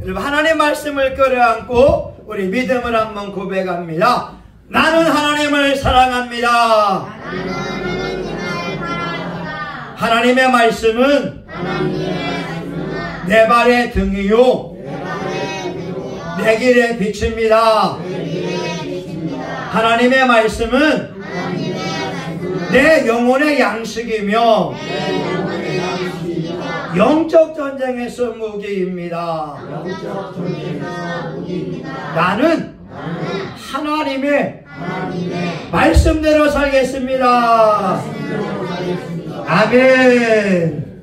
여러분, 하나님의 말씀을 끌어안고 우리 믿음을 한번 고백합니다. 나는 하나님을 사랑합니다. 하나님의 말씀은 내 발의 등이요 내 길의 빛입니다. 하나님의 말씀은 내 영혼의 양식이며 영적 전쟁에서 무기입니다. 나는 하나님의 말씀대로 살겠습니다. 아멘.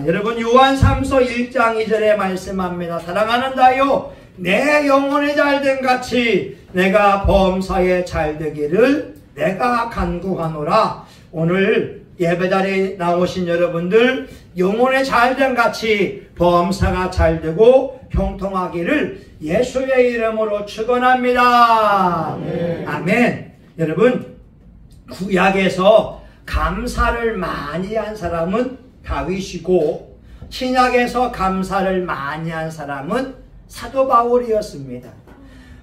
여러분, 요한 3서 1장 2절에 말씀합니다. 사랑하는 자요, 내 영혼이 잘된 같이 내가 범사에 잘되기를 내가 간구하노라. 오늘 예배자리에 나오신 여러분들, 영혼의 잘된 같이 범사가 잘되고 형통하기를 예수의 이름으로 축원합니다. 아멘. 아멘. 여러분, 구약에서 감사를 많이 한 사람은 다윗이고 신약에서 감사를 많이 한 사람은 사도 바울이었습니다.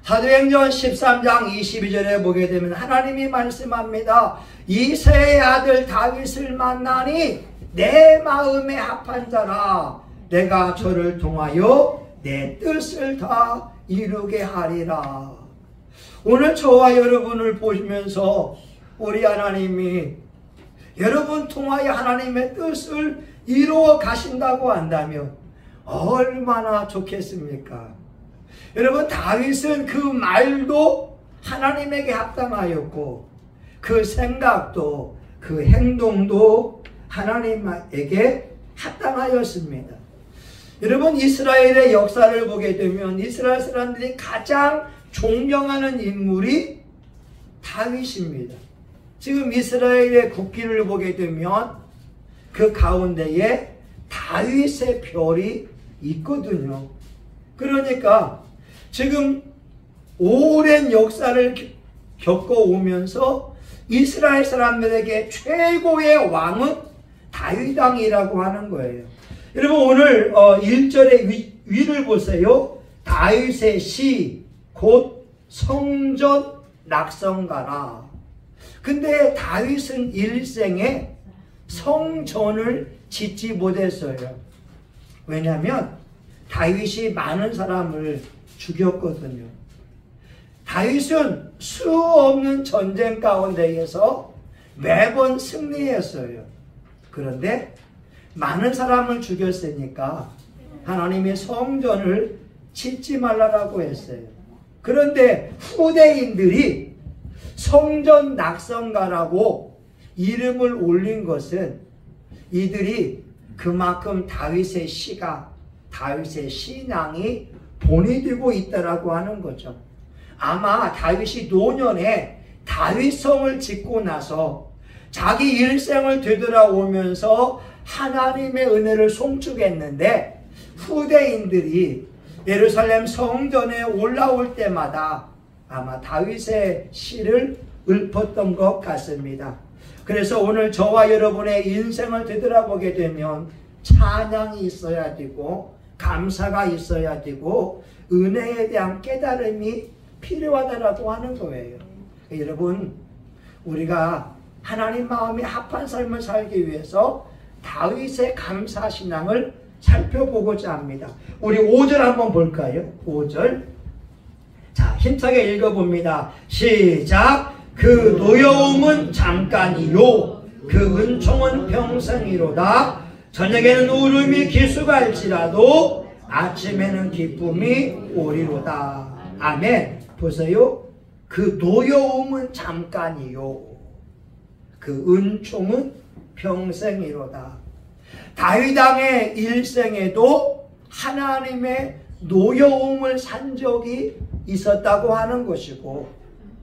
사도행전 13장 22절에 보게 되면 하나님이 말씀합니다. 이새의 아들 다윗을 만나니 내 마음에 합한 자라. 내가 저를 통하여 내 뜻을 다 이루게 하리라. 오늘 저와 여러분을 보시면서 우리 하나님이 여러분 통하여 하나님의 뜻을 이루어 가신다고 한다면 얼마나 좋겠습니까? 여러분, 다윗은 그 말도 하나님에게 합당하였고 그 생각도 그 행동도 하나님에게 합당하였습니다. 여러분, 이스라엘의 역사를 보게 되면 이스라엘 사람들이 가장 존경하는 인물이 다윗입니다. 지금 이스라엘의 국기를 보게 되면 그 가운데에 다윗의 별이 있거든요. 그러니까 지금 오랜 역사를 겪어오면서 이스라엘 사람들에게 최고의 왕은 다윗 왕이라고 하는 거예요. 여러분, 오늘 1절의 위를 보세요. 다윗의 시 곧 성전 낙성가라. 근데 다윗은 일생에 성전을 짓지 못했어요. 왜냐하면 다윗이 많은 사람을 죽였거든요. 다윗은 수 없는 전쟁 가운데에서 매번 승리했어요. 그런데 많은 사람을 죽였으니까 하나님이 성전을 짓지 말라고 했어요. 그런데 후대인들이 성전 낙성가라고 이름을 올린 것은 이들이 그만큼 다윗의 시가, 다윗의 신앙이 본이 되고 있다라고 하는 거죠. 아마 다윗이 노년에 다윗성을 짓고 나서 자기 일생을 되돌아오면서 하나님의 은혜를 송축했는데 후대인들이 예루살렘 성전에 올라올 때마다 아마 다윗의 시를 읊었던 것 같습니다. 그래서 오늘 저와 여러분의 인생을 되돌아보게 되면 찬양이 있어야 되고 감사가 있어야 되고 은혜에 대한 깨달음이 필요하다라고 하는 거예요. 여러분, 우리가 하나님 마음에 합한 삶을 살기 위해서 다윗의 감사신앙을 살펴보고자 합니다. 우리 5절 한번 볼까요? 5절. 자, 힘차게 읽어봅니다. 시작. 그 노여움은 잠깐이요 그 은총은 평생이로다. 저녁에는 울음이 기수갈지라도 아침에는 기쁨이 오리로다. 아멘. 보세요. 그 노여움은 잠깐이요 그 은총은 평생이로다. 다윗 왕의 일생에도 하나님의 노여움을 산 적이 있었다고 하는 것이고,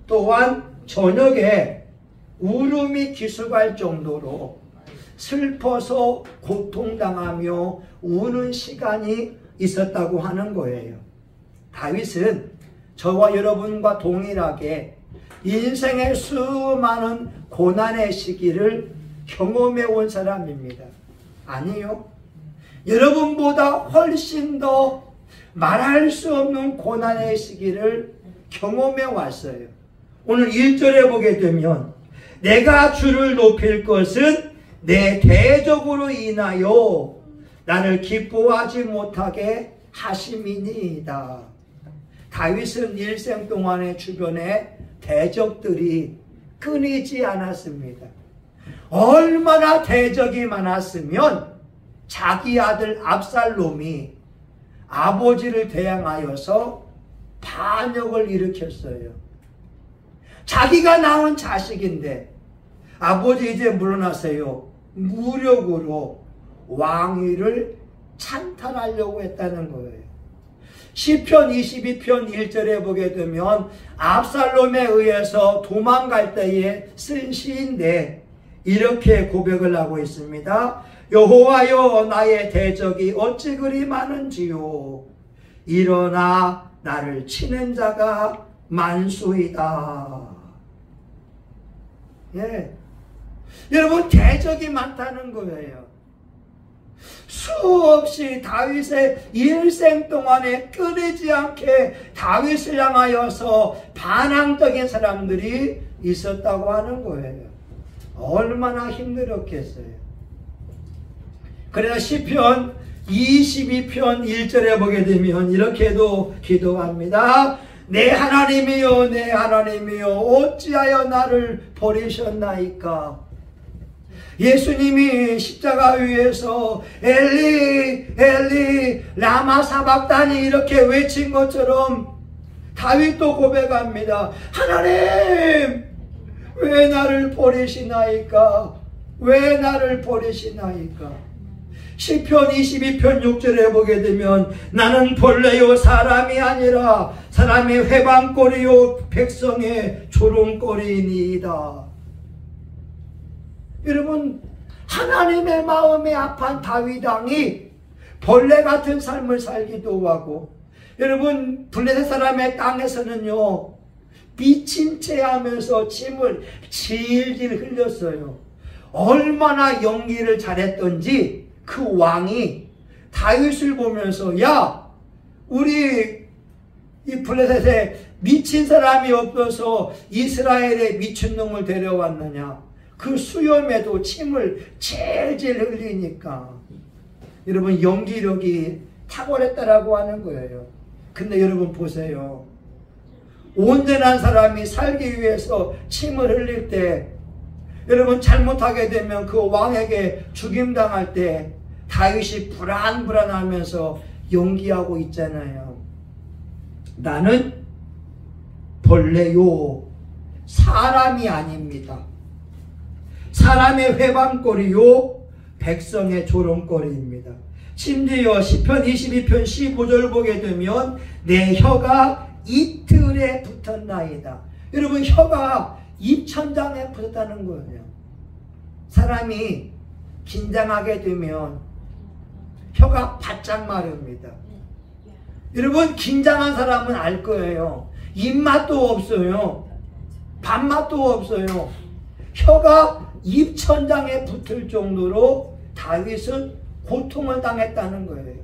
또한 저녁에 울음이 기수갈 정도로 슬퍼서 고통당하며 우는 시간이 있었다고 하는 거예요. 다윗은 저와 여러분과 동일하게 인생의 수많은 고난의 시기를 경험해 온 사람입니다. 아니요. 여러분보다 훨씬 더 말할 수 없는 고난의 시기를 경험해 왔어요. 오늘 1절에 보게 되면 내가 주를 높일 것은 내 대적으로 인하여 나를 기뻐하지 못하게 하심이니이다. 다윗은 일생 동안의 주변에 대적들이 끊이지 않았습니다. 얼마나 대적이 많았으면 자기 아들 압살롬이 아버지를 대항하여서 반역을 일으켰어요. 자기가 낳은 자식인데 아버지 이제 물러나세요. 무력으로 왕위를 찬탈하려고 했다는 거예요. 시편 22편 1절에 보게 되면 압살롬에 의해서 도망갈 때에 쓴 시인데 이렇게 고백을 하고 있습니다. 여호와여 나의 대적이 어찌 그리 많은지요. 일어나 나를 치는 자가 만수이다. 예, 여러분 대적이 많다는 거예요. 수없이 다윗의 일생 동안에 끊이지 않게 다윗을 향하여서 반항적인 사람들이 있었다고 하는 거예요. 얼마나 힘들었겠어요. 그래서 시편 22편 1절에 보게 되면 이렇게도 기도합니다. 내 하나님이여 내 하나님이여 어찌하여 나를 버리셨나이까. 예수님이 십자가 위에서 엘리 엘리 라마 사박다니 이렇게 외친 것처럼 다윗도 고백합니다. 하나님 왜 나를 버리시나이까. 왜 나를 버리시나이까. 시편 22편 6절에 보게 되면 나는 벌레요 사람이 아니라 사람의 회방거리요 백성의 조롱거리니이다. 여러분 하나님의 마음에 합한 다윗 왕이 벌레 같은 삶을 살기도 하고, 여러분 블레셋 사람의 땅에서는요 미친 채 하면서 침을 질질 흘렸어요. 얼마나 연기를 잘했던지 그 왕이 다윗을 보면서 야 우리 이 블레셋에 미친 사람이 없어서 이스라엘에 미친놈을 데려왔느냐. 그 수염에도 침을 질질 흘리니까 여러분 연기력이 탁월했다라고 하는 거예요. 근데 여러분 보세요. 온전한 사람이 살기 위해서 침을 흘릴 때 여러분 잘못하게 되면 그 왕에게 죽임당할 때 다윗이 불안불안하면서 연기하고 있잖아요. 나는 벌레요 사람이 아닙니다. 사람의 회방거리요 백성의 조롱거리입니다. 심지어 시편 22편 15절 보게 되면 내 혀가 이틀에 붙었나이다. 여러분 혀가 입천장에 붙었다는 거예요. 사람이 긴장하게 되면 혀가 바짝 마릅니다. 여러분 긴장한 사람은 알 거예요. 입맛도 없어요. 밥맛도 없어요. 혀가 입천장에 붙을 정도로 다윗은 고통을 당했다는 거예요.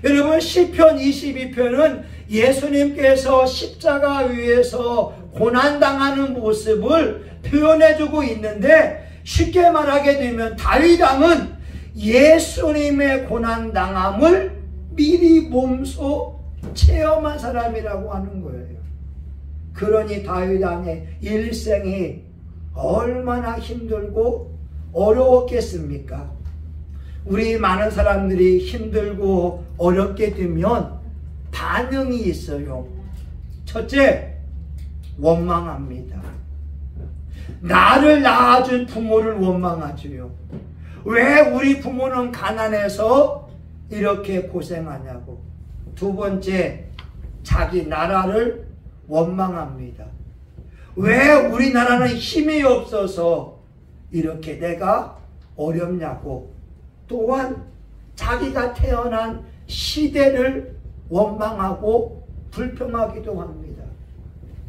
여러분 시편 22편은 예수님께서 십자가 위에서 고난당하는 모습을 표현해주고 있는데, 쉽게 말하게 되면 다윗 왕은 예수님의 고난당함을 미리 몸소 체험한 사람이라고 하는 거예요. 그러니 다윗 왕의 일생이 얼마나 힘들고 어려웠겠습니까? 우리 많은 사람들이 힘들고 어렵게 되면 반응이 있어요. 첫째, 원망합니다. 나를 낳아준 부모를 원망하지요. 왜 우리 부모는 가난해서 이렇게 고생하냐고. 두 번째, 자기 나라를 원망합니다. 왜 우리나라는 힘이 없어서 이렇게 내가 어렵냐고. 또한 자기가 태어난 시대를 원망하고 불평하기도 합니다.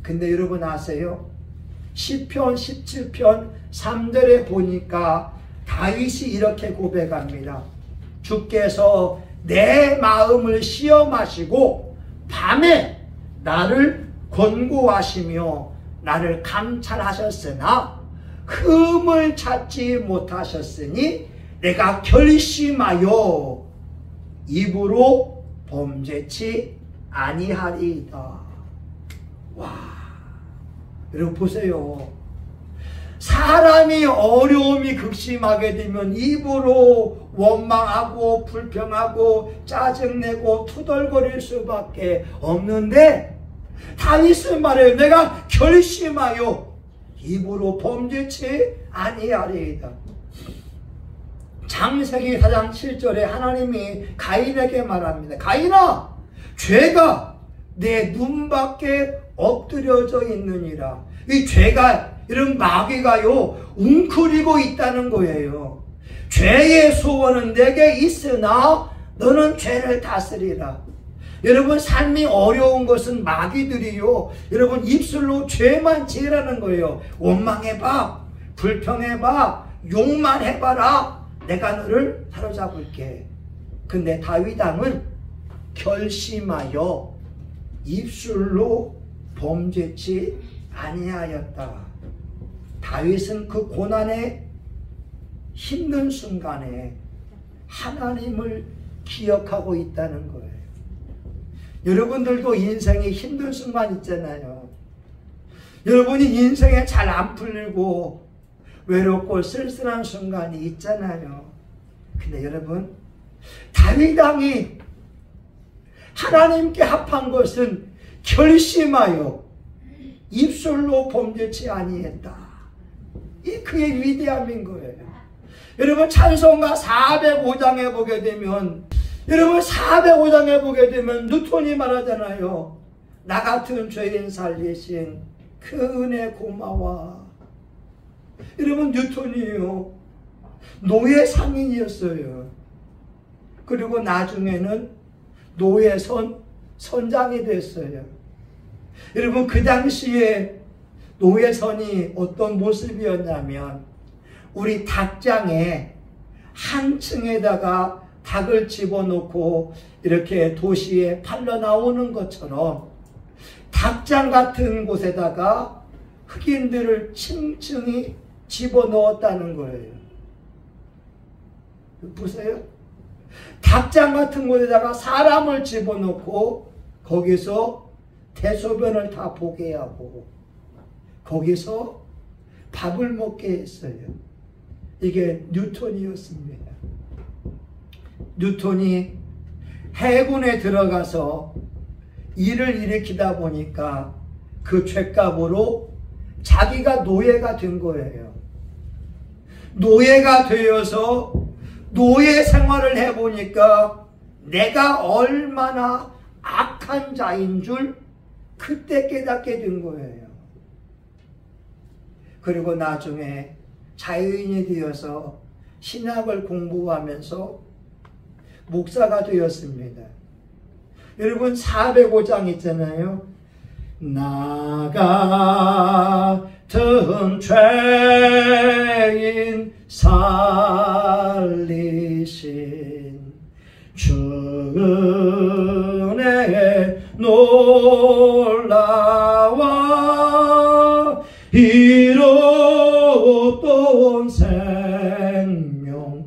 근데 여러분 아세요? 시편 17편 3절에 보니까 다윗이 이렇게 고백합니다. 주께서 내 마음을 시험하시고 밤에 나를 권고하시며 나를 감찰하셨으나 흠을 찾지 못하셨으니 내가 결심하여 입으로 범죄치 아니하리이다. 와, 여러분 보세요. 사람이 어려움이 극심하게 되면 입으로 원망하고 불평하고 짜증내고 투덜거릴 수밖에 없는데 다윗은 말해요. 내가 결심하여 입으로 범죄치 아니하리이다. 창세기 4장 7절에 하나님이 가인에게 말합니다. 가인아, 죄가 내 눈밖에 엎드려져 있느니라. 이 죄가, 이런 마귀가요 웅크리고 있다는 거예요. 죄의 소원은 내게 있으나 너는 죄를 다스리라. 여러분, 삶이 어려운 것은 마귀들이요, 여러분 입술로 죄만 지으라는 거예요. 원망해봐, 불평해봐, 욕만 해봐라, 내가 너를 사로잡을게. 근데 다윗 왕은 결심하여 입술로 범죄치 아니하였다. 다윗은 그 고난의 힘든 순간에 하나님을 기억하고 있다는 거예요. 여러분들도 인생에 힘든 순간 있잖아요. 여러분이 인생에 잘 안 풀리고 외롭고 쓸쓸한 순간이 있잖아요. 근데 여러분, 다윗 왕이 하나님께 합한 것은 결심하여 입술로 범죄치 아니했다. 이 그의 위대함인 거예요. 여러분, 찬송가 405장에 보게 되면, 여러분 405장에 보게 되면 뉴턴이 말하잖아요. 나 같은 죄인 살리신 그 은혜 고마워. 여러분, 뉴턴이요 노예 상인이었어요. 그리고 나중에는 노예 선장이 됐어요. 여러분, 그 당시에 노예선이 어떤 모습이었냐면, 우리 닭장에 한 층에다가 닭을 집어넣고 이렇게 도시에 팔러 나오는 것처럼 닭장 같은 곳에다가 흑인들을 층층이 집어넣었다는 거예요. 보세요. 닭장 같은 곳에다가 사람을 집어넣고 거기서 대소변을 다 보게 하고 거기서 밥을 먹게 했어요. 이게 뉴턴이었습니다. 뉴턴이 해군에 들어가서 일을 일으키다 보니까 그 죗값으로 자기가 노예가 된 거예요. 노예가 되어서 노예 생활을 해보니까 내가 얼마나 악한 자인 줄 그때 깨닫게 된 거예요. 그리고 나중에 자유인이 되어서 신학을 공부하면서 목사가 되었습니다. 여러분, 405장 있잖아요. 나 같은 죄인 살리신 주 은혜 놀라와 이롭던 생명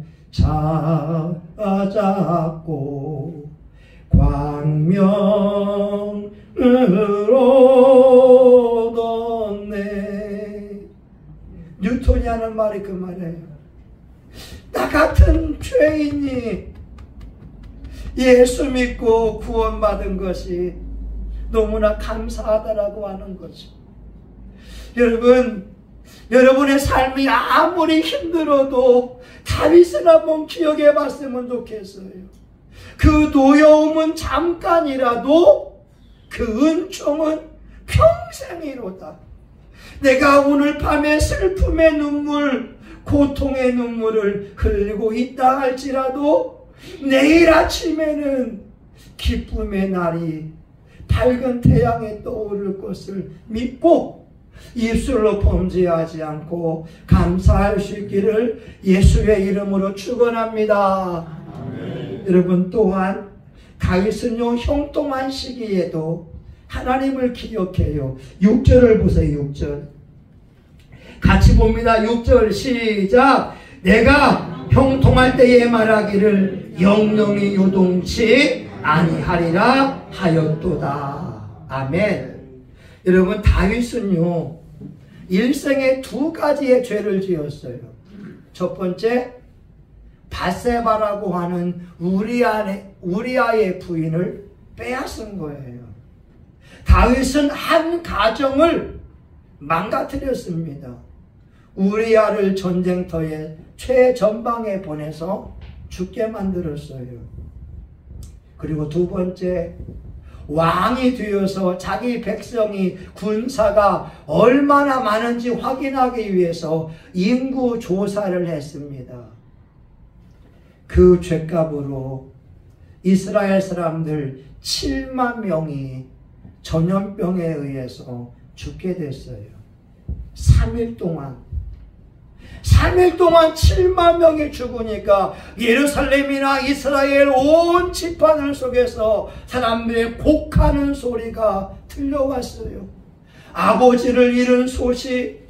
찾았고 광명으로 얻었네. 뉴턴이 하는 말이 그 말이에요. 나 같은 죄인이 예수 믿고 구원받은 것이 너무나 감사하다라고 하는 거죠. 여러분, 여러분의 삶이 아무리 힘들어도 다윗을 한번 기억해 봤으면 좋겠어요. 그 노여움은 잠깐이라도 그 은총은 평생이로다. 내가 오늘 밤에 슬픔의 눈물, 고통의 눈물을 흘리고 있다 할지라도 내일 아침에는 기쁨의 날이 밝은 태양에 떠오를 것을 믿고 입술로 범죄하지 않고 감사할 수 있기를 예수의 이름으로 축원합니다. 여러분 또한 다윗은요 형통한 시기에도 하나님을 기억해요. 6절을 보세요. 6절 같이 봅니다. 6절 시작. 내가 형통할 때에 말하기를 영영이 요동치 아니하리라 하였도다. 아멘. 여러분 다윗은요 일생에 두 가지의 죄를 지었어요. 첫 번째, 바세바라고 하는 우리아의 부인을 빼앗은 거예요. 다윗은 한 가정을 망가뜨렸습니다. 우리아를 전쟁터에 최전방에 보내서 죽게 만들었어요. 그리고 두 번째, 왕이 되어서 자기 백성이 군사가 얼마나 많은지 확인하기 위해서 인구 조사를 했습니다. 그 죄값으로 이스라엘 사람들 7만 명이 전염병에 의해서 죽게 됐어요. 3일 동안 7만 명이 죽으니까 예루살렘이나 이스라엘 온 지파들 속에서 사람들의 곡하는 소리가 들려왔어요. 아버지를 잃은 소리,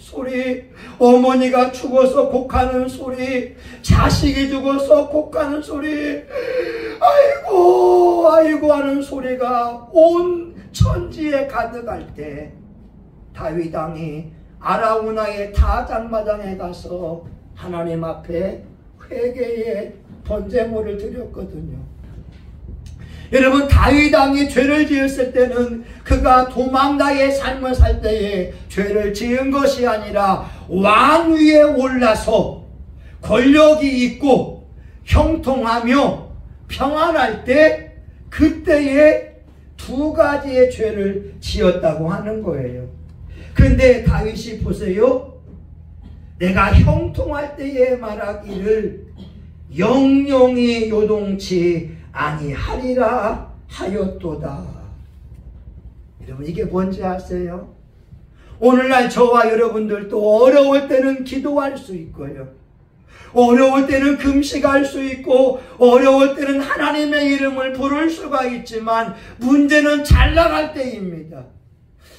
어머니가 죽어서 곡하는 소리, 자식이 죽어서 곡하는 소리, 아이고 아이고 하는 소리가 온 천지에 가득할 때 다윗 왕이 아라우나의 타작마당에 가서 하나님 앞에 회개의 번제물을 드렸거든요. 여러분 다윗 왕이 죄를 지었을 때는 그가 도망다의 삶을 살 때에 죄를 지은 것이 아니라 왕 위에 올라서 권력이 있고 형통하며 평안할 때 그때에 두 가지의 죄를 지었다고 하는 거예요. 그런데 다윗이 보세요. 내가 형통할 때에 말하기를 영영이 요동치 아니하리라 하였도다. 여러분 이게 뭔지 아세요? 오늘날 저와 여러분들도 어려울 때는 기도할 수 있고요. 어려울 때는 금식할 수 있고 어려울 때는 하나님의 이름을 부를 수가 있지만 문제는 잘 나갈 때입니다.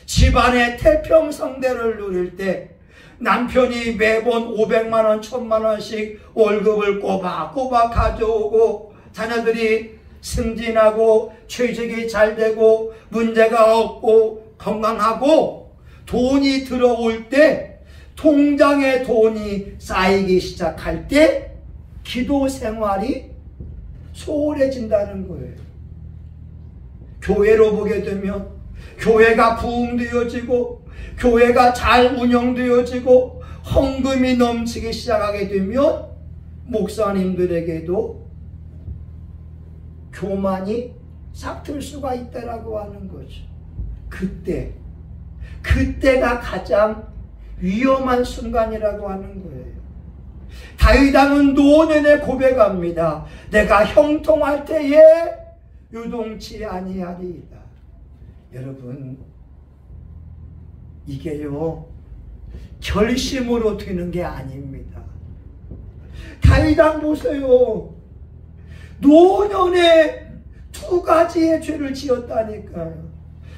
집안의 태평성대를 누릴 때 남편이 매번 500만원, 1000만원씩 월급을 꼬박꼬박 가져오고 자녀들이 승진하고 취직이 잘 되고 문제가 없고 건강하고 돈이 들어올 때 통장에 돈이 쌓이기 시작할 때 기도 생활이 소홀해진다는 거예요. 교회로 보게 되면 교회가 부흥되어지고 교회가 잘 운영되어지고 헌금이 넘치기 시작하게 되면 목사님들에게도 교만이 삭틀 수가 있다라고 하는 거죠. 그때가 가장 위험한 순간이라고 하는 거예요. 다윗 왕은 노년에 고백합니다. 내가 형통할 때에 요동치 아니하리이다. 여러분 이게요 결심으로 되는 게 아닙니다. 다윗 왕 보세요. 노년에 두 가지의 죄를 지었다니까요.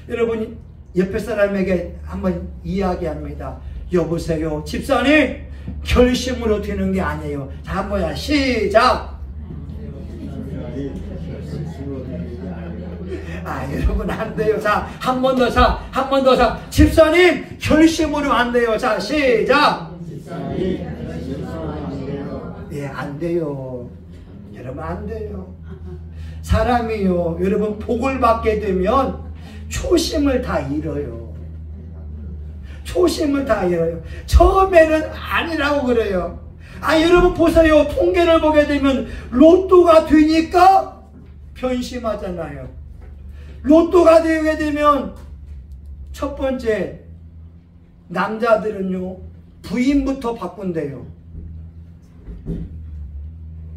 여러분 옆에 사람에게 한번 이야기합니다. 여보세요 집사님 결심으로 되는 게 아니에요. 자 한번 시작. 여러분 안 돼요. 자 한 번 더 한 번 더 집사님 결심으로 안 돼요. 자 시작. 예, 안 돼요. 여러분 안 돼요. 사람이요 여러분 복을 받게 되면 초심을 다 잃어요. 초심을 다 잃어요. 처음에는 아니라고 그래요. 여러분 보세요. 통계를 보게 되면 로또가 되니까 변심하잖아요. 로또가 되게 되면 첫 번째 남자들은요 부인부터 바꾼대요.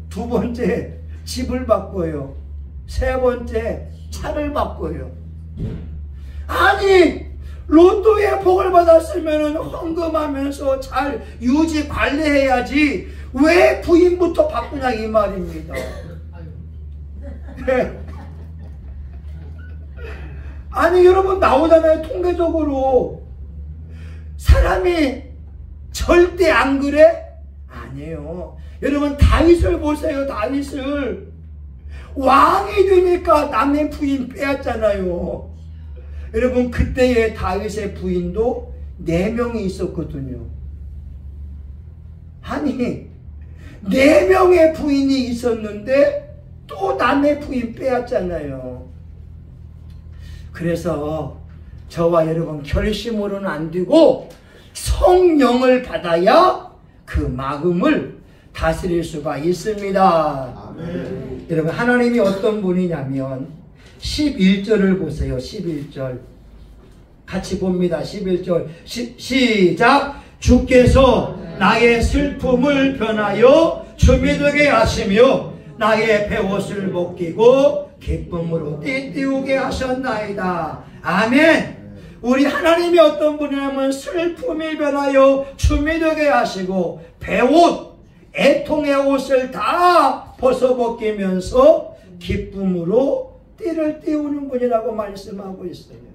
두 번째 집을 바꿔요. 세 번째 차를 바꿔요. 아니 로또에 복을 받았으면 헌금하면서 잘 유지 관리해야지 왜 부인부터 바꾸냐 이 말입니다. 아니 여러분 나오잖아요. 통계적으로 사람이 절대 안 그래? 아니에요. 여러분 다윗을 보세요. 다윗을 왕이 되니까 남의 부인 빼앗잖아요. 여러분 그때의 다윗의 부인도 4명이 있었거든요. 아니 4명의 부인이 있었는데 또 남의 부인 빼앗잖아요. 그래서 저와 여러분 결심으로는 안 되고 성령을 받아야 그 마음을 다스릴 수가 있습니다. 아멘. 여러분 하나님이 어떤 분이냐면 11절을 보세요. 11절 같이 봅니다. 11절 시작. 주께서 나의 슬픔을 변하여 춤이 되게 하시며 나의 베옷을 벗기고 기쁨으로 띠띠우게 하셨나이다. 아멘. 우리 하나님이 어떤 분이냐면 슬픔이 변하여 춤이 되게 하시고 베옷, 애통의 옷을 다 벗어벗기면서 기쁨으로 띠를 띠우는 분이라고 말씀하고 있어요.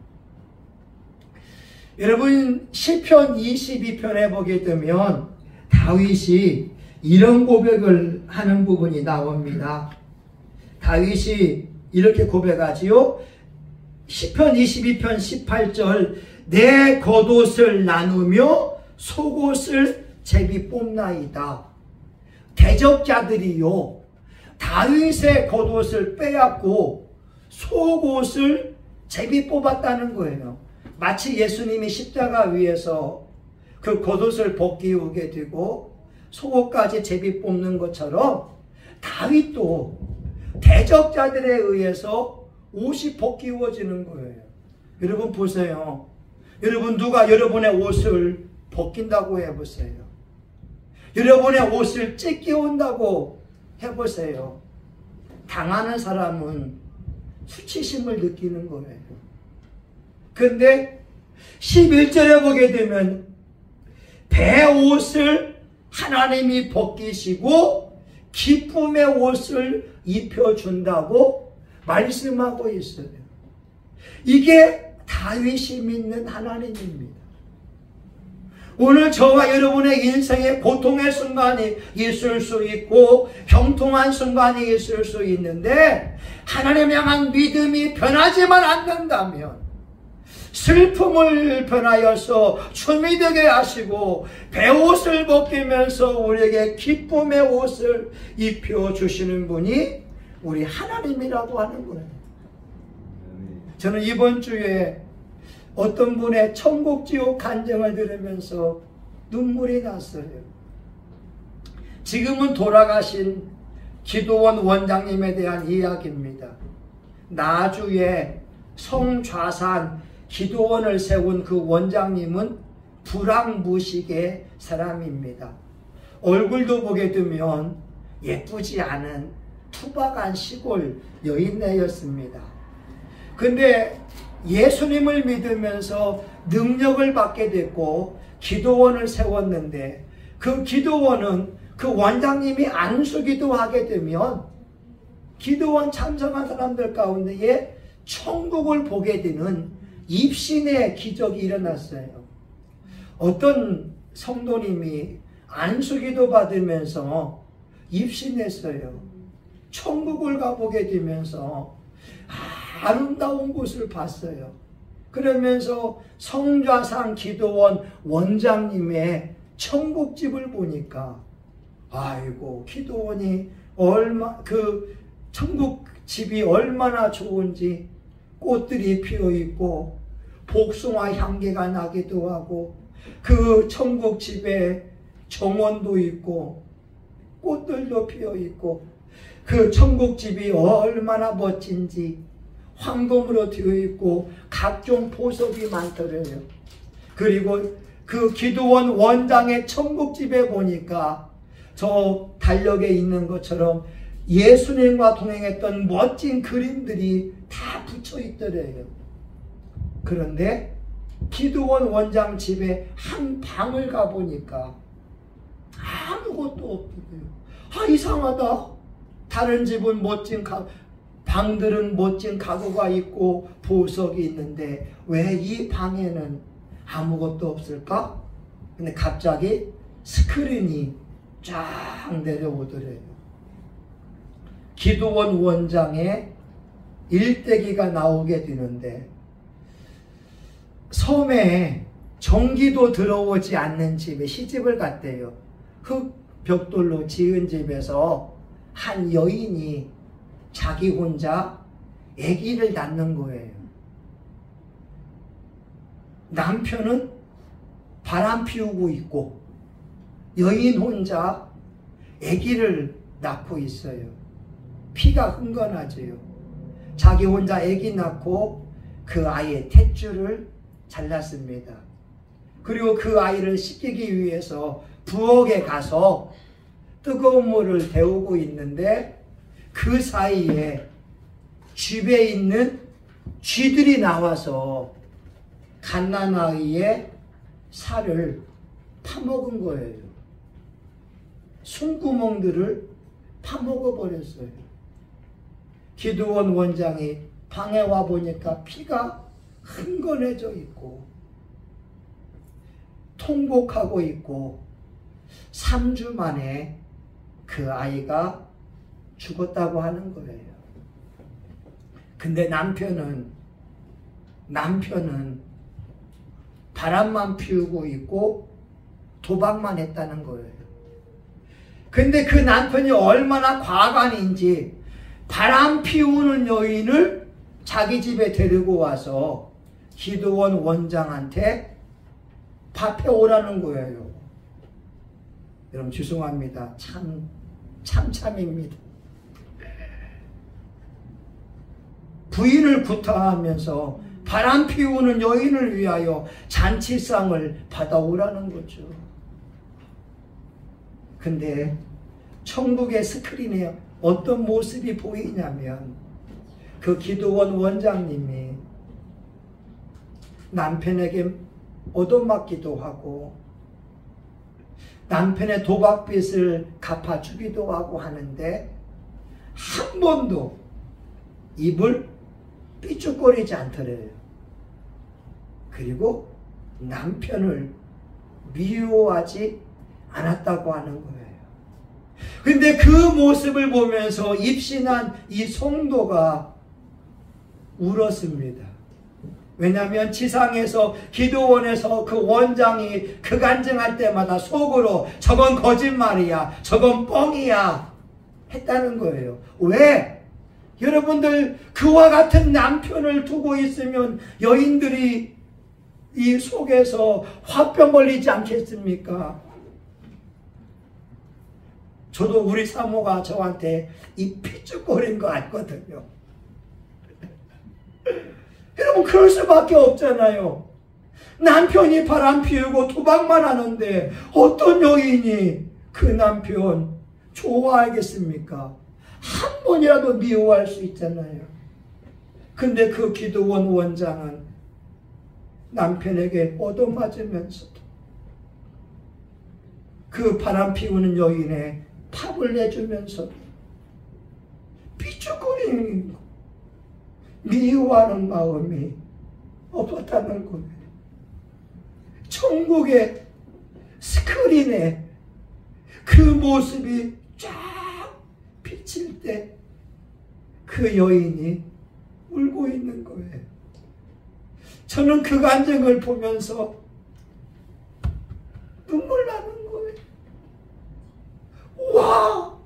여러분 시편 22편에 보게 되면 다윗이 이런 고백을 하는 부분이 나옵니다. 다윗이 이렇게 고백하지요. 시편 22편 18절 내 겉옷을 나누며 속옷을 제비 뽑나이다. 대적자들이요 다윗의 겉옷을 빼앗고 속옷을 제비 뽑았다는 거예요. 마치 예수님이 십자가 위에서 그 겉옷을 벗기우게 되고 속옷까지 제비 뽑는 것처럼 다윗도 대적자들에 의해서 옷이 벗기워지는 거예요. 여러분 보세요. 여러분 누가 여러분의 옷을 벗긴다고 해보세요. 여러분의 옷을 찢겨온다고 해보세요. 당하는 사람은 수치심을 느끼는 거예요. 근데 11절에 보게 되면 베옷을 하나님이 벗기시고 기쁨의 옷을 입혀준다고 말씀하고 있어요. 이게 다윗이 믿는 하나님입니다. 오늘 저와 여러분의 인생에 고통의 순간이 있을 수 있고 형통한 순간이 있을 수 있는데 하나님을 향한 믿음이 변하지만 않는다면 슬픔을 변하여서 춤이 되게 하시고 베옷을 벗기면서 우리에게 기쁨의 옷을 입혀주시는 분이 우리 하나님이라고 하는 거예요. 저는 이번 주에 어떤 분의 천국지옥 간증을 들으면서 눈물이 났어요. 지금은 돌아가신 기도원 원장님에 대한 이야기입니다. 나주에 성좌산 기도원을 세운 그 원장님은 불황무식의 사람입니다. 얼굴도 보게 되면 예쁘지 않은 투박한 시골 여인네였습니다. 근데 예수님을 믿으면서 능력을 받게 됐고 기도원을 세웠는데 그 기도원은 그 원장님이 안수기도 하게 되면 기도원 참석한 사람들 가운데에 천국을 보게 되는 입신의 기적이 일어났어요. 어떤 성도님이 안수기도 받으면서 입신했어요. 천국을 가보게 되면서 아름다운 곳을 봤어요. 그러면서 성좌산 기도원 원장님의 천국집을 보니까 아이고 기도원이 그 천국집이 얼마나 좋은지 꽃들이 피어있고 복숭아 향기가 나기도 하고 그 천국집에 정원도 있고 꽃들도 피어있고 그 천국집이 얼마나 멋진지 황금으로 되어 있고 각종 보석이 많더래요. 그리고 그 기도원 원장의 천국집에 보니까 저 달력에 있는 것처럼 예수님과 동행했던 멋진 그림들이 다 붙여 있더래요. 그런데 기도원 원장 집에 한 방을 가보니까 아무것도 없더래요. 이상하다. 다른 집은 멋진 방들은 멋진 가구가 있고 보석이 있는데 왜 이 방에는 아무것도 없을까? 근데 갑자기 스크린이 쫙 내려오더래요. 기도원 원장의 일대기가 나오게 되는데 섬에 전기도 들어오지 않는 집에 시집을 갔대요. 흙 벽돌로 지은 집에서 한 여인이 자기 혼자 아기를 낳는 거예요. 남편은 바람 피우고 있고 여인 혼자 아기를 낳고 있어요. 피가 흥건하지요. 자기 혼자 아기 낳고 그 아이의 탯줄을 잘랐습니다. 그리고 그 아이를 씻기기 위해서 부엌에 가서 뜨거운 물을 데우고 있는데 그 사이에 집에 있는 쥐들이 나와서 갓난아이의 살을 파먹은 거예요. 숨구멍들을 파먹어 버렸어요. 기도원 원장이 방에 와 보니까 피가 흥건해져 있고 통곡하고 있고 3주 만에 그 아이가 죽었다고 하는 거예요. 근데 남편은 바람만 피우고 있고 도박만 했다는 거예요. 근데 그 남편이 얼마나 과간인지 바람 피우는 여인을 자기 집에 데리고 와서 기도원 원장한테 밥해 오라는 거예요. 여러분 죄송합니다. 참입니다. 부인을 구타하면서 바람 피우는 여인을 위하여 잔치상을 받아오라는 거죠. 근데 천국의 스크린에 어떤 모습이 보이냐면 그 기도원 원장님이 남편에게 얻어맞기도 하고 남편의 도박빚을 갚아주기도 하고 하는데 한 번도 입을 삐죽거리지 않더래요. 그리고 남편을 미워하지 않았다고 하는 거예요. 근데 그 모습을 보면서 입신한 이 성도가 울었습니다. 왜냐하면 지상에서 기도원에서 그 원장이 그 간증할 때마다 속으로 저건 거짓말이야, 저건 뻥이야 했다는 거예요. 왜? 여러분들 그와 같은 남편을 두고 있으면 여인들이 이 속에서 화병 걸리지 않겠습니까? 저도 우리 사모가 저한테 이 피죽거린 거 알거든요. 여러분 그럴 수밖에 없잖아요. 남편이 바람 피우고 도박만 하는데 어떤 여인이 그 남편 좋아하겠습니까? 한 번이라도 미워할 수 있잖아요. 근데 그 기도원 원장은 남편에게 얻어맞으면서도 그 바람 피우는 여인의 팝을 내주면서도 삐죽거리는 거, 미워하는 마음이 없었다는 거예요. 천국의 스크린에 그 모습이 쫙 비칠 때 그 여인이 울고 있는 거예요. 저는 그 간증을 보면서 눈물 나는 거예요. 와!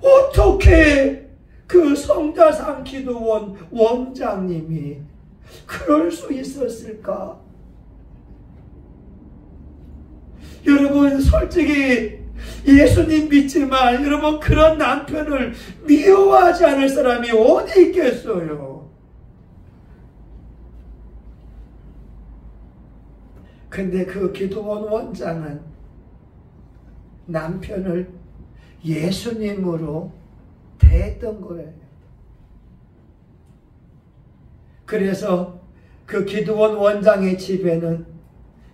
어떻게 그 성자상 기도원 원장님이 그럴 수 있었을까? 여러분 솔직히 예수님 믿지만 여러분 그런 남편을 미워하지 않을 사람이 어디 있겠어요? 근데 그 기도원 원장은 남편을 예수님으로 대했던 거예요. 그래서 그 기도원 원장의 집에는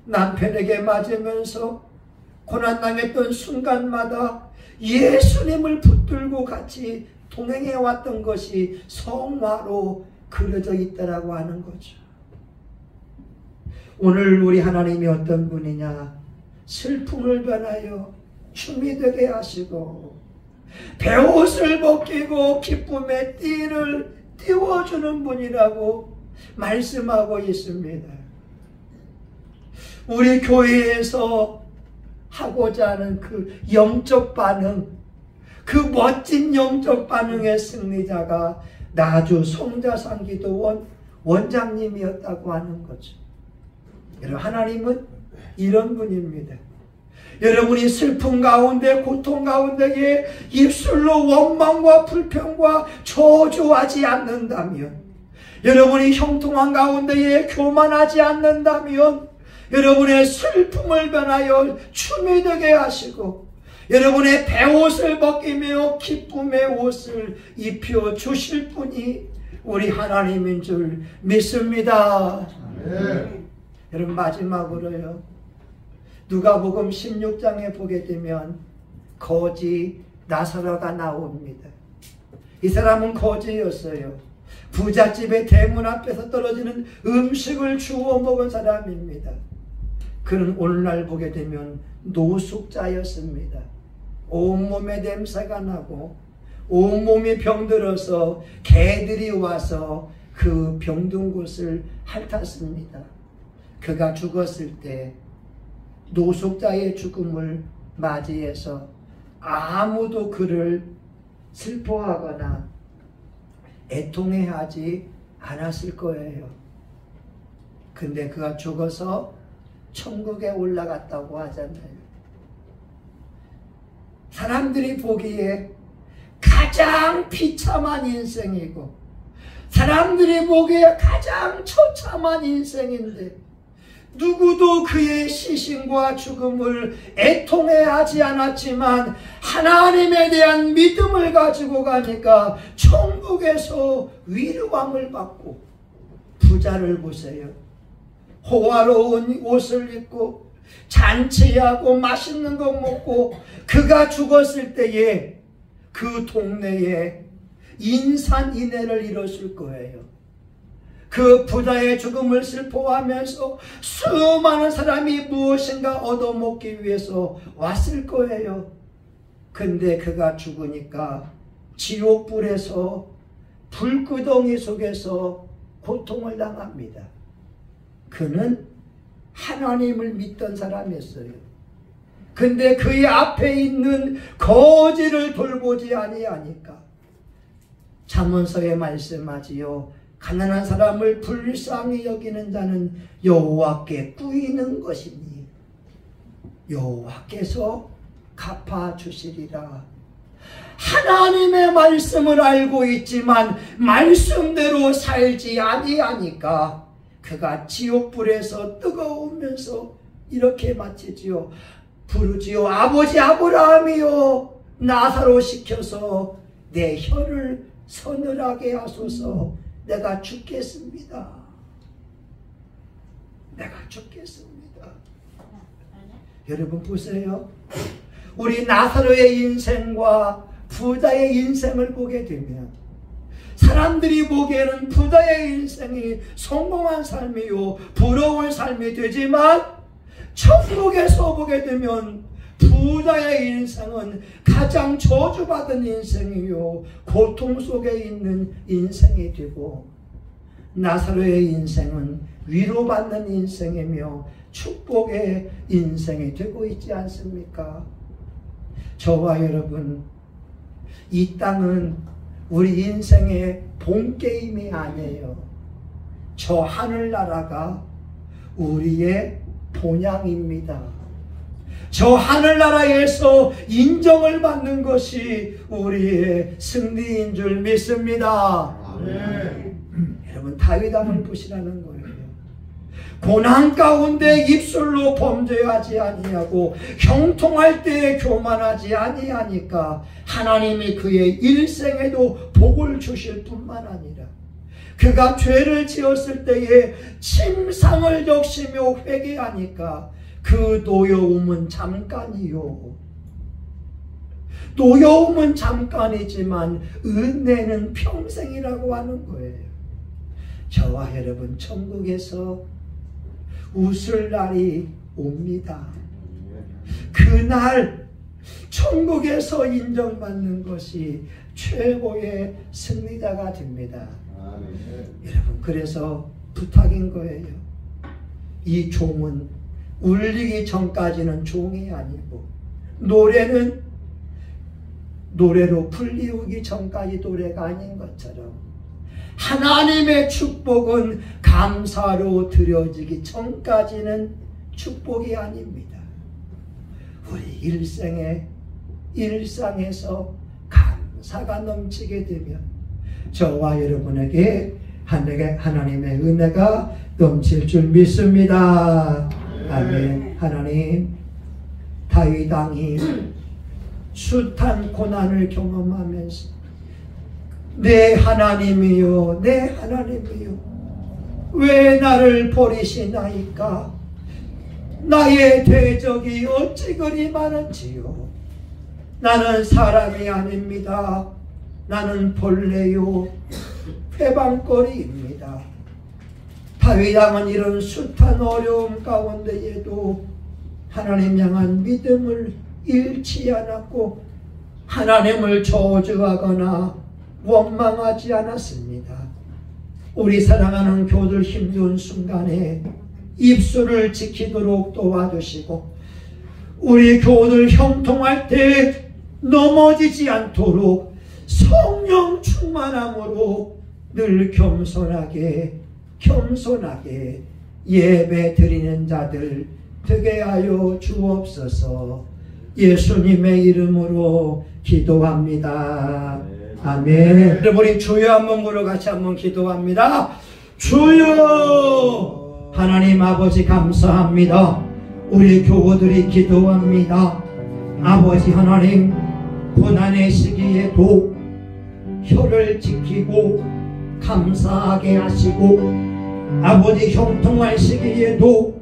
남편에게 맞으면서 고난당했던 순간마다 예수님을 붙들고 같이 동행해 왔던 것이 성화로 그려져 있다라고 하는 거죠. 오늘 우리 하나님이 어떤 분이냐? 슬픔을 변하여 춤이 되게 하시고 베옷을 벗기고 기쁨의 띠를 띄워주는 분이라고 말씀하고 있습니다. 우리 교회에서 하고자 하는 그 영적 반응, 그 멋진 영적 반응의 승리자가 나주 성자상기도원 원장님이었다고 하는 거죠. 여러분, 하나님은 이런 분입니다. 여러분이 슬픔 가운데, 고통 가운데에 입술로 원망과 불평과 저주하지 않는다면, 여러분이 형통한 가운데에 교만하지 않는다면, 여러분의 슬픔을 변하여 춤이 되게 하시고 여러분의 베옷을 벗기며 기쁨의 옷을 입혀 주실 분이 우리 하나님인 줄 믿습니다. 여러분, 마지막으로요, 누가복음 16장에 보게 되면 거지 나사로가 나옵니다. 이 사람은 거지였어요. 부잣집의 대문 앞에서 떨어지는 음식을 주워 먹은 사람입니다. 그는 오늘날 보게 되면 노숙자였습니다. 온몸에 냄새가 나고 온몸이 병들어서 개들이 와서 그 병든 곳을 핥았습니다. 그가 죽었을 때 노숙자의 죽음을 맞이해서 아무도 그를 슬퍼하거나 애통해하지 않았을 거예요. 근데 그가 죽어서 천국에 올라갔다고 하잖아요. 사람들이 보기에 가장 비참한 인생이고 사람들이 보기에 가장 처참한 인생인데 누구도 그의 시신과 죽음을 애통해하지 않았지만 하나님에 대한 믿음을 가지고 가니까 천국에서 위로함을 받고, 부자를 보세요. 호화로운 옷을 입고 잔치하고 맛있는 거 먹고 그가 죽었을 때에 그 동네에 인산인해를 이뤘을 거예요. 그 부자의 죽음을 슬퍼하면서 수많은 사람이 무엇인가 얻어먹기 위해서 왔을 거예요. 근데 그가 죽으니까 지옥불에서 불구덩이 속에서 고통을 당합니다. 그는 하나님을 믿던 사람이었어요. 근데 그의 앞에 있는 거지를 돌보지 아니하니까 잠언서에 말씀하지요. 가난한 사람을 불쌍히 여기는 자는 여호와께 꾸이는 것이니 여호와께서 갚아주시리라. 하나님의 말씀을 알고 있지만 말씀대로 살지 아니하니까 그가 지옥불에서 뜨거우면서 이렇게 마치지요. 부르지요. 아버지 아브라함이요, 나사로 시켜서 내 혀를 서늘하게 하소서. 내가 죽겠습니다. 내가 죽겠습니다. 여러분 보세요. 우리 나사로의 인생과 부자의 인생을 보게 되면 사람들이 보기에는 부자의 인생이 성공한 삶이요, 부러운 삶이 되지만 천국에서 보게 되면 부자의 인생은 가장 저주받은 인생이요, 고통 속에 있는 인생이 되고, 나사로의 인생은 위로받는 인생이며 축복의 인생이 되고 있지 않습니까? 저와 여러분, 이 땅은 우리 인생의 본게임이 아니에요. 저 하늘나라가 우리의 본향입니다. 저 하늘나라에서 인정을 받는 것이 우리의 승리인 줄 믿습니다. 여러분, 다윗 한번 보시라는 거예요. 고난 가운데 입술로 범죄하지 아니하고 형통할 때에 교만하지 아니하니까 하나님이 그의 일생에도 복을 주실 뿐만 아니라 그가 죄를 지었을 때에 침상을 적시며 회개하니까 그 노여움은 잠깐이요, 노여움은 잠깐이지만 은혜는 평생이라고 하는 거예요. 저와 여러분 천국에서 웃을 날이 옵니다. 그날 천국에서 인정받는 것이 최고의 승리자가 됩니다. 여러분, 그래서 부탁인 거예요. 이 종은 울리기 전까지는 종이 아니고, 노래는 노래로 불리우기 전까지 노래가 아닌 것처럼, 하나님의 축복은 감사로 드려지기 전까지는 축복이 아닙니다. 우리 일상에서 감사가 넘치게 되면 저와 여러분에게 하나님의 은혜가 넘칠 줄 믿습니다. 아멘. 하나님, 다윗 왕이 숱한 고난을 경험하면서 내 하나님이요, 내 하나님이요, 왜 나를 버리시나이까? 나의 대적이 어찌 그리 많은지요. 나는 사람이 아닙니다. 나는 벌레요, 회방거리입니다. 다윗 왕은 이런 숱한 어려움 가운데에도 하나님 향한 믿음을 잃지 않았고 하나님을 저주하거나 원망하지 않았습니다. 우리 사랑하는 교우들, 힘든 순간에 입술을 지키도록 도와주시고, 우리 교우들 형통할 때 넘어지지 않도록 성령 충만함으로 늘 겸손하게 예배 드리는 자들 되게 하여 주옵소서. 예수님의 이름으로 기도합니다. 아멘. 여러분이 주여 한번 부르고 같이 한번 기도합니다. 주여! 하나님 아버지 감사합니다. 우리 교우들이 기도합니다. 아버지 하나님, 고난의 시기에도 혀를 지키고 감사하게 하시고, 아버지 형통할 시기에도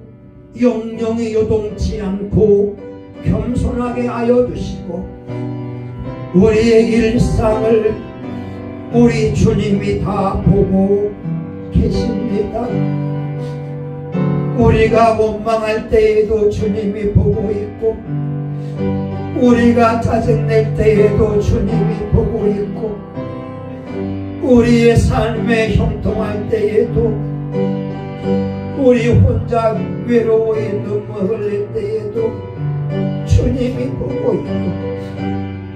영영이 요동치 않고 겸손하게 하여 주시고, 우리의 일상을 우리 주님이 다 보고 계십니다. 우리가 원망할 때에도 주님이 보고 있고, 우리가 짜증낼 때에도 주님이 보고 있고, 우리의 삶에 형통할 때에도, 우리 혼자 외로워에 눈물 흘릴 때에도 주님이 보고 있고,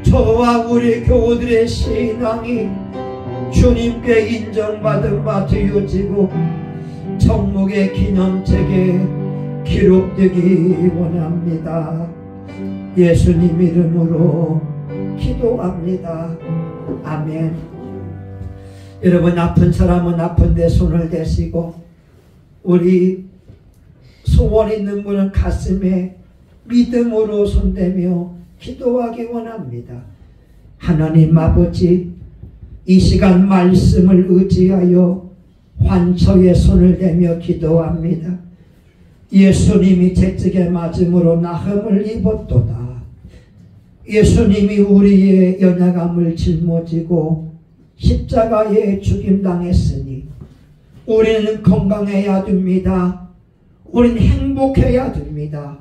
저와 우리 교우들의 신앙이 주님께 인정받은 바 되어지고 천국의 기념책에 기록되기 원합니다. 예수님 이름으로 기도합니다. 아멘. 여러분, 아픈 사람은 아픈데 손을 대시고, 우리 소원 있는 분은 가슴에 믿음으로 손대며 기도하기 원합니다. 하나님 아버지, 이 시간 말씀을 의지하여 환처에 손을 대며 기도합니다. 예수님이 채찍에 맞음으로 나음을 입었도다. 예수님이 우리의 연약함을 짊어지고 십자가에 죽임당했으니 우리는 건강해야 됩니다. 우리는 행복해야 됩니다.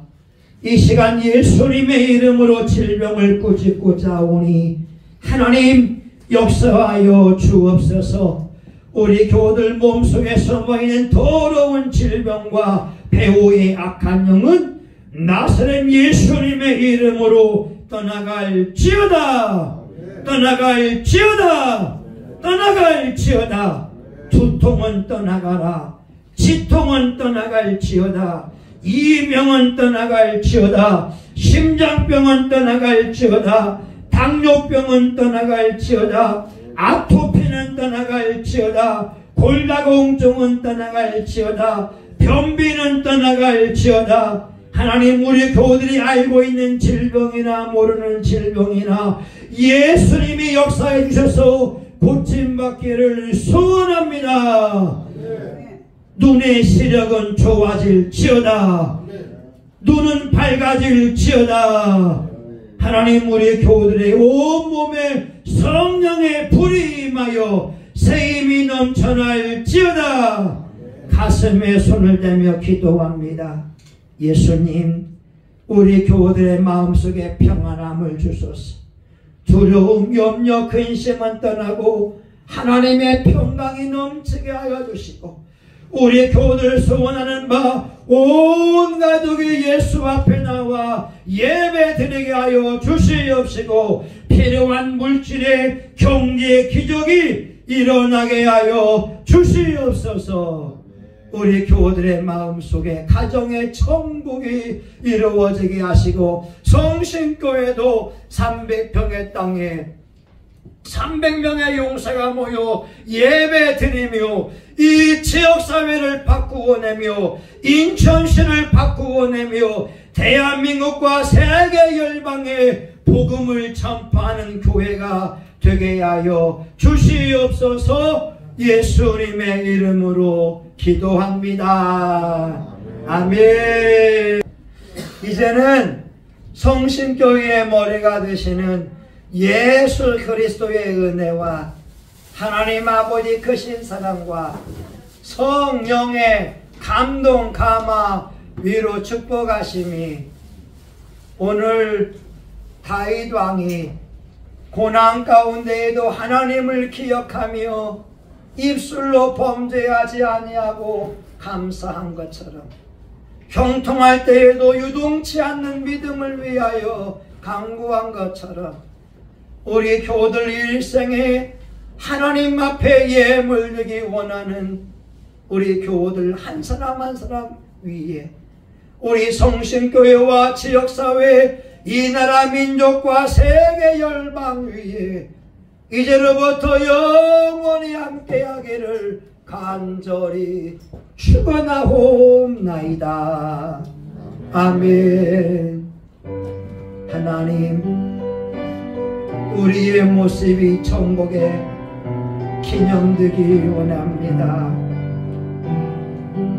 이 시간 예수님의 이름으로 질병을 꾸짖고자 오니 하나님 역사하여 주옵소서. 우리 교우들 몸속에 숨어있는 더러운 질병과 배후의 악한 영은 나사렛 예수님의 이름으로 떠나갈지어다. 떠나갈지어다. 떠나갈지어다. 두통은 떠나가라. 지통은 떠나갈지어다. 이명은 떠나갈지어다. 심장병은 떠나갈지어다. 당뇨병은 떠나갈지어다. 아토피는 떠나갈지어다. 골다공증은 떠나갈지어다. 변비는 떠나갈지어다. 하나님, 우리 교우들이 알고 있는 질병이나 모르는 질병이나 예수님이 역사해 주셔서 고침받기를 소원합니다. 눈의 시력은 좋아질지어다. 눈은 밝아질지어다. 하나님 우리 교우들의 온몸에 성령의 불이 임하여 세임이 넘쳐날지어다. 가슴에 손을 대며 기도합니다. 예수님, 우리 교우들의 마음속에 평안함을 주소서. 두려움, 염려, 근심은 떠나고 하나님의 평강이 넘치게 하여 주시고, 우리 교우들 소원하는 바 온 가족이 예수 앞에 나와 예배 드리게 하여 주시옵시고, 필요한 물질의 경제 기적이 일어나게 하여 주시옵소서. 우리 교우들의 마음속에 가정의 천국이 이루어지게 하시고, 성신교회도 300평의 땅에 300명의 용사가 모여 예배 드리며 이 지역사회를 바꾸어내며 인천시를 바꾸어내며 대한민국과 세계 열방에 복음을 전파하는 교회가 되게 하여 주시옵소서. 예수님의 이름으로 기도합니다. 아멘. 이제는 성신교회의 머리가 되시는 예수 그리스도의 은혜와 하나님 아버지 크신 사랑과 성령의 감동, 감화, 위로 축복하심이 오늘 다윗 왕이 고난 가운데에도 하나님을 기억하며 입술로 범죄하지 아니하고 감사한 것처럼, 형통할 때에도 유동치 않는 믿음을 위하여 간구한 것처럼, 우리 교우들 일생에 하나님 앞에 예물 드리기 원하는 우리 교우들 한 사람 한 사람 위에, 우리 성신교회와 지역사회, 이 나라 민족과 세계 열방 위에 이제로부터 영원히 함께하기를 간절히 축원하옵나이다. 아멘. 하나님, 우리의 모습이 천국에 기념되기 원합니다.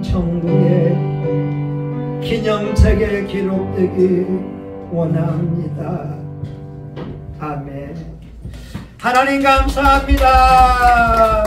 천국에 기념책에 기록되기 원합니다. 아멘. 하나님 감사합니다.